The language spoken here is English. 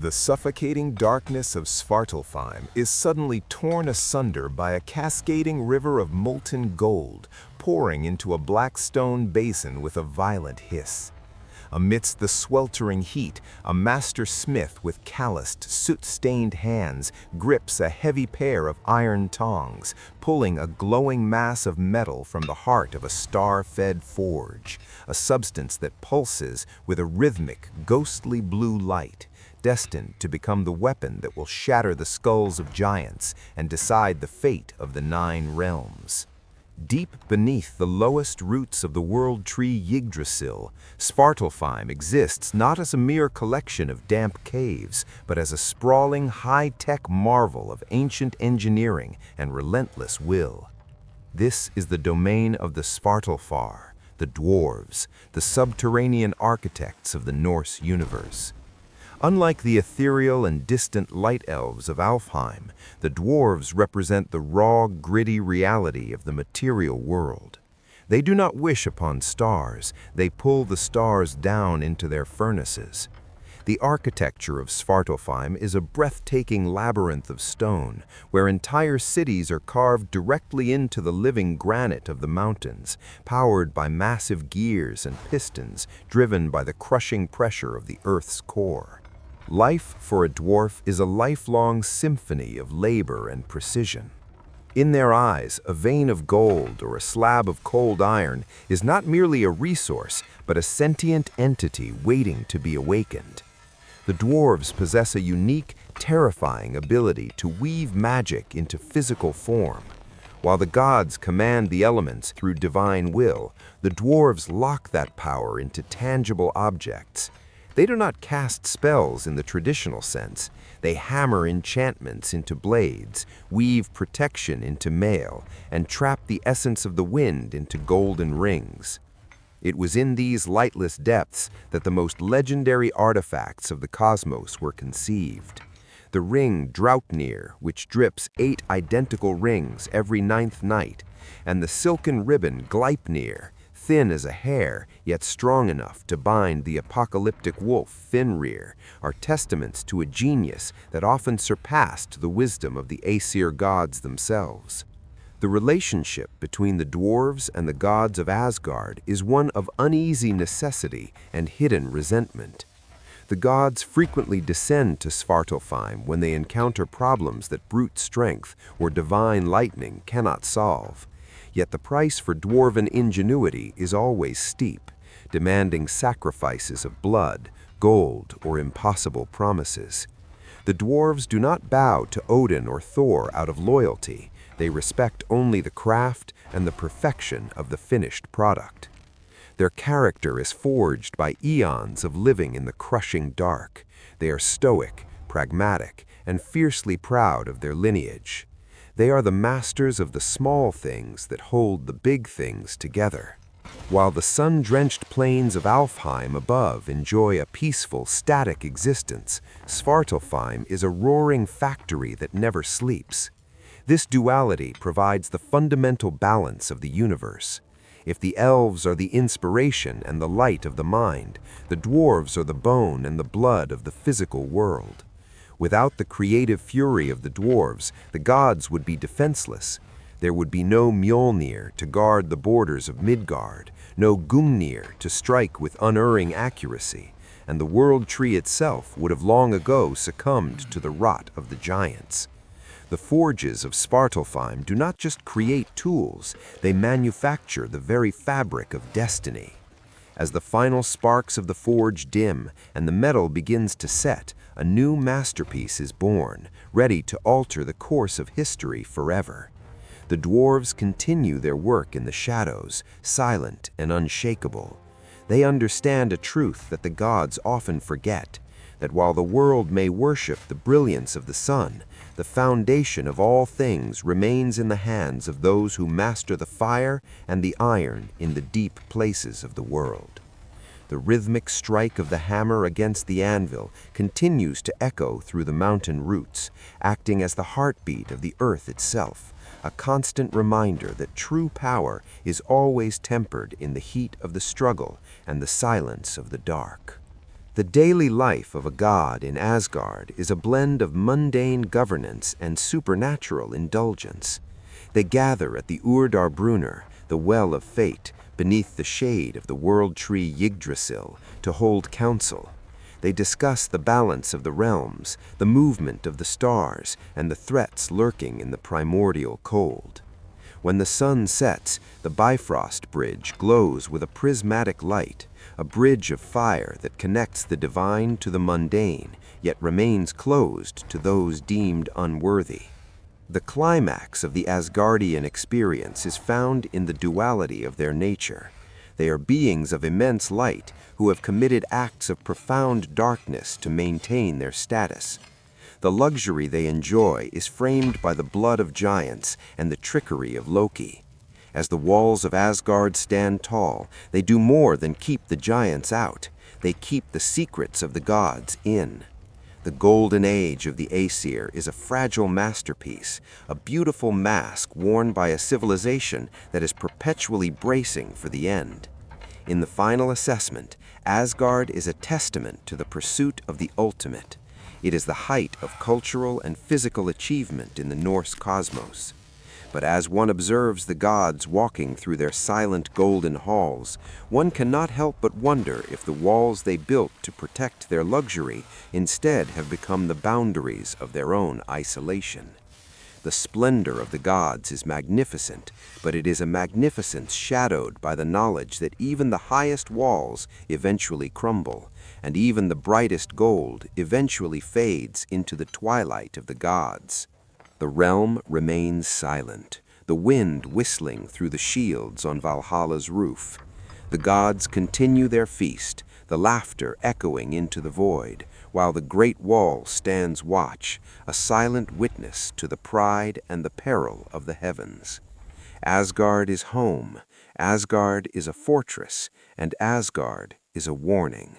The suffocating darkness of Svartalfheim is suddenly torn asunder by a cascading river of molten gold, pouring into a black stone basin with a violent hiss. Amidst the sweltering heat, a master smith with calloused, soot-stained hands grips a heavy pair of iron tongs, pulling a glowing mass of metal from the heart of a star-fed forge, a substance that pulses with a rhythmic, ghostly blue light, destined to become the weapon that will shatter the skulls of giants and decide the fate of the 9 realms. Deep beneath the lowest roots of the world tree Yggdrasil, Svartalfheim exists not as a mere collection of damp caves, but as a sprawling, high-tech marvel of ancient engineering and relentless will. This is the domain of the Svartalfar, the Dwarves, the subterranean architects of the Norse universe. Unlike the ethereal and distant light elves of Alfheim, the Dwarves represent the raw, gritty reality of the material world. They do not wish upon stars, they pull the stars down into their furnaces. The architecture of Svartalfheim is a breathtaking labyrinth of stone, where entire cities are carved directly into the living granite of the mountains, powered by massive gears and pistons driven by the crushing pressure of the Earth's core. Life for a dwarf is a lifelong symphony of labor and precision. In their eyes, a vein of gold or a slab of cold iron is not merely a resource, but a sentient entity waiting to be awakened. The dwarves possess a unique, terrifying ability to weave magic into physical form. While the gods command the elements through divine will, the dwarves lock that power into tangible objects. They do not cast spells in the traditional sense. They hammer enchantments into blades, weave protection into mail, and trap the essence of the wind into golden rings. It was in these lightless depths that the most legendary artifacts of the cosmos were conceived. The ring Draupnir, which drips 8 identical rings every 9th night, and the silken ribbon Gleipnir, thin as a hair, yet strong enough to bind the apocalyptic wolf Fenrir, are testaments to a genius that often surpassed the wisdom of the Aesir gods themselves. The relationship between the dwarves and the gods of Asgard is one of uneasy necessity and hidden resentment. The gods frequently descend to Svartalfheim when they encounter problems that brute strength or divine lightning cannot solve. Yet the price for dwarven ingenuity is always steep, demanding sacrifices of blood, gold, or impossible promises. The dwarves do not bow to Odin or Thor out of loyalty. They respect only the craft and the perfection of the finished product. Their character is forged by eons of living in the crushing dark. They are stoic, pragmatic, and fiercely proud of their lineage. They are the masters of the small things that hold the big things together. While the sun-drenched plains of Alfheim above enjoy a peaceful, static existence, Svartalfheim is a roaring factory that never sleeps. This duality provides the fundamental balance of the universe. If the elves are the inspiration and the light of the mind, the dwarves are the bone and the blood of the physical world. Without the creative fury of the dwarves, the gods would be defenseless. There would be no Mjolnir to guard the borders of Midgard, no Gungnir to strike with unerring accuracy, and the world tree itself would have long ago succumbed to the rot of the giants. The forges of Svartalfheim do not just create tools, they manufacture the very fabric of destiny. As the final sparks of the forge dim and the metal begins to set, a new masterpiece is born, ready to alter the course of history forever. The dwarves continue their work in the shadows, silent and unshakable. They understand a truth that the gods often forget, that while the world may worship the brilliance of the sun, the foundation of all things remains in the hands of those who master the fire and the iron in the deep places of the world. The rhythmic strike of the hammer against the anvil continues to echo through the mountain roots, acting as the heartbeat of the earth itself, a constant reminder that true power is always tempered in the heat of the struggle and the silence of the dark. The daily life of a god in Asgard is a blend of mundane governance and supernatural indulgence. They gather at the Brunner, the Well of Fate, beneath the shade of the world tree Yggdrasil, to hold council. They discuss the balance of the realms, the movement of the stars, and the threats lurking in the primordial cold. When the sun sets, the Bifrost Bridge glows with a prismatic light, a bridge of fire that connects the divine to the mundane, yet remains closed to those deemed unworthy. The climax of the Asgardian experience is found in the duality of their nature. They are beings of immense light who have committed acts of profound darkness to maintain their status. The luxury they enjoy is framed by the blood of giants and the trickery of Loki. As the walls of Asgard stand tall, they do more than keep the giants out. They keep the secrets of the gods in. The golden age of the Aesir is a fragile masterpiece, a beautiful mask worn by a civilization that is perpetually bracing for the end. In the final assessment, Asgard is a testament to the pursuit of the ultimate. It is the height of cultural and physical achievement in the Norse cosmos. But as one observes the gods walking through their silent golden halls, one cannot help but wonder if the walls they built to protect their luxury instead have become the boundaries of their own isolation. The splendor of the gods is magnificent, but it is a magnificence shadowed by the knowledge that even the highest walls eventually crumble, and even the brightest gold eventually fades into the twilight of the gods. The realm remains silent, the wind whistling through the shields on Valhalla's roof. The gods continue their feast, the laughter echoing into the void, while the great wall stands watch, a silent witness to the pride and the peril of the heavens. Asgard is home, Asgard is a fortress, and Asgard is a warning.